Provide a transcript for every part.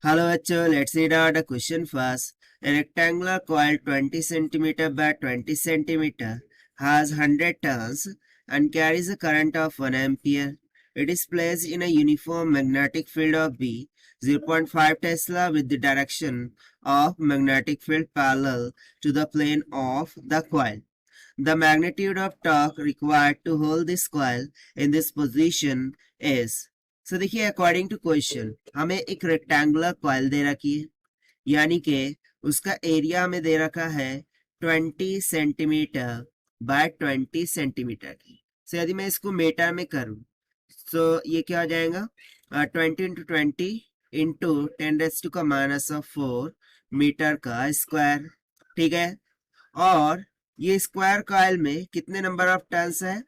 Hello बच्चों, let's read out the question first. A rectangular coil 20 cm by 20 cm has 100 turns and carries a current of 1 ampere. It is placed in a uniform magnetic field of B, 0.5 Tesla with the direction of magnetic field parallel to the plane of the coil. The magnitude of torque required to hold this coil in this position is. So देखिए according to question हमें एक rectangular coil दे रखी है, यानी कि उसका area हमें दे रखा है 20 सेंटीमीटर बाय 20 सेंटीमीटर की. सो यदि मैं इसको मीटर में करूं तो ये क्या हो जाएगा 20 into 20 into 10⁻⁴ मीटर का स्क्वायर. ठीक है, और ये स्क्वायर कॉइल में कितने नंबर ऑफ टर्न्स है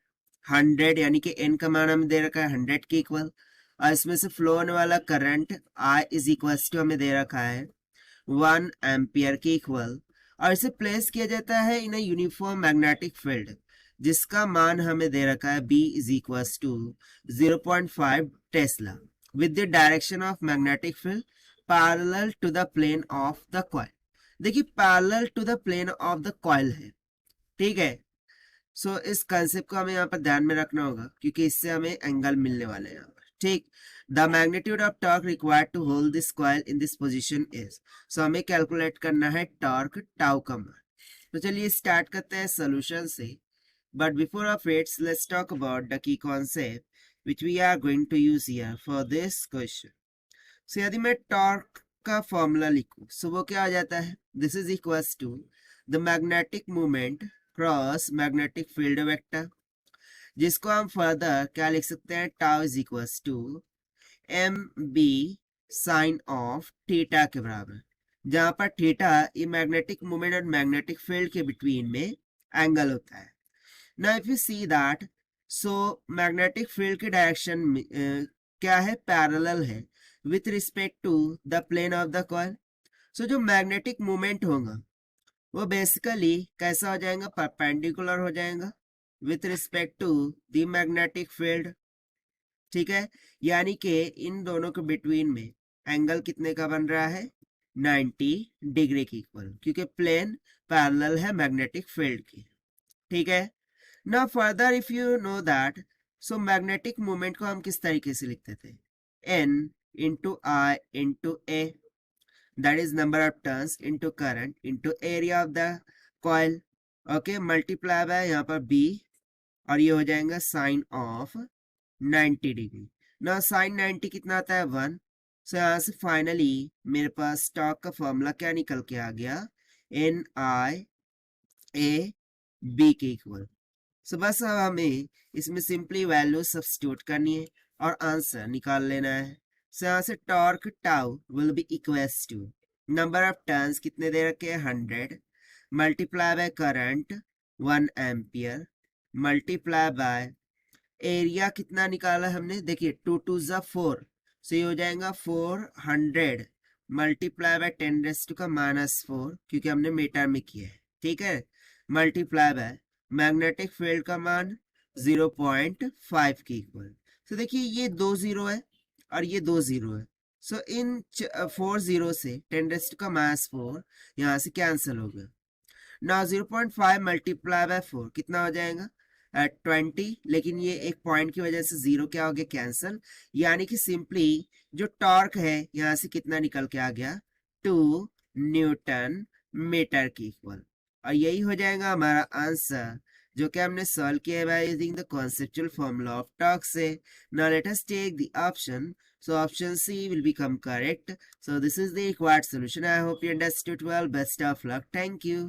100, यानी कि n का मान हमें दे रखा है 100 के इक्वल, और इसमें से फ्लो होने वाला current I is equal to हमें दे रखा है 1 एम्पियर के इक्वल, और इसे प्लेस किया जाता है in a uniform magnetic field जिसका मान हमें दे रखा है B is equal to 0.5 tesla with the direction of magnetic field parallel to the plane of the coil. देखिए parallel to the plane of the coil है, ठीक है. सो इस कंसेप्ट को हमें यहाँ पर ध्यान में रखना होगा क्योंकि इससे हमें एंगल मिलने वाले हैं यहाँ पर. ठीक, the magnitude of torque required to hold this coil in this position is. So हमें कैलकुलेट करना है टॉर्क टाउ का मान. तो चलिए स्टार्ट करते हैं सोल्यूशन से, but before of its let's talk about the key concept which we are going to use here for this question. So यदि मैं टॉर्क का फॉर्मूला लिखूं सो वो क्या हो जाता है, this is equal to the magnetic movement cross magnetic field vector, जिसको हम फर्दर क्या लिख सकते हैं, tau is equal to M B sine of theta के बराबर, जहां पर थीटा ये मैग्नेटिक मूवमेंट और मैग्नेटिक फील्ड के बिटवीन में एंगल होता है. Now if you see that, so magnetic field की डायरेक्शन क्या है, पैरेलल है with respect to the plane of the coil. सो जो मैग्नेटिक मूवमेंट होगा वो बेसिकली कैसा हो जाएगा, परपेंडिकुलर हो जाएगा with respect to the magnetic field. ठीक है, यानी कि इन दोनों के बिटवीन में एंगल कितने का बन रहा है, 90 डिग्री के इक्वल, क्योंकि प्लेन पैरेलल है मैग्नेटिक फील्ड की. ठीक है, now further if you know that, so magnetic movement को हम किस तरीके से लिखते थे, N into I into A, that is number of turns into current into area of the coil. Okay, multiply by यहाँ पर B, और ये हो जाएगा साइन ऑफ 90 डिग्री. ना साइन 90 कितना आता है 1. सो यहाँ से फाइनली मेरे पास टॉर्क का फॉर्मूला क्या निकल के आ गया, NI A B के इक्वल. सो बस अब हमें इसमें सिंपली वैल्यू सब्स्टिट्यूट करनी है और आंसर निकाल लेना है. सो यहाँ से torque tau will be equals to number of turns कितने दे रखे हैं 100 multiply by current 1 ampere multiply by area कितना निकाला हमने, देखिए 2 2 जा 4, सो ये हो जाएगा 400 मल्टीप्लाई बाय 10⁻⁻⁴, क्योंकि हमने मीटर में किया है. ठीक है, मल्टीप्लाई बाय मैग्नेटिक फील्ड का मान 0.5 के इक्वल. तो देखिए ये 2 0 है और ये 2 0 है. सो इन 4 0 से 10⁻⁴ यहाँ से कैंसिल हो गया. ना 0.5 मल्टीप्लाई बाय 4 कितना हो जाएगा 20, लेकिन ये एक पॉइंट की वजह से 0 क्या हो गया, कैंसिल. यानी कि सिंपली जो टॉर्क है यहाँ से कितना निकल के आ गया 2 न्यूटन मीटर की इक्वल. और यही हो जाएगा हमारा आंसर जो कि हमने सॉल्व किया है by using the conceptual formula of torque से. Now let us take the option. So option C will become correct. So this is the required solution. I hope you understood well. Best of luck. Thank you.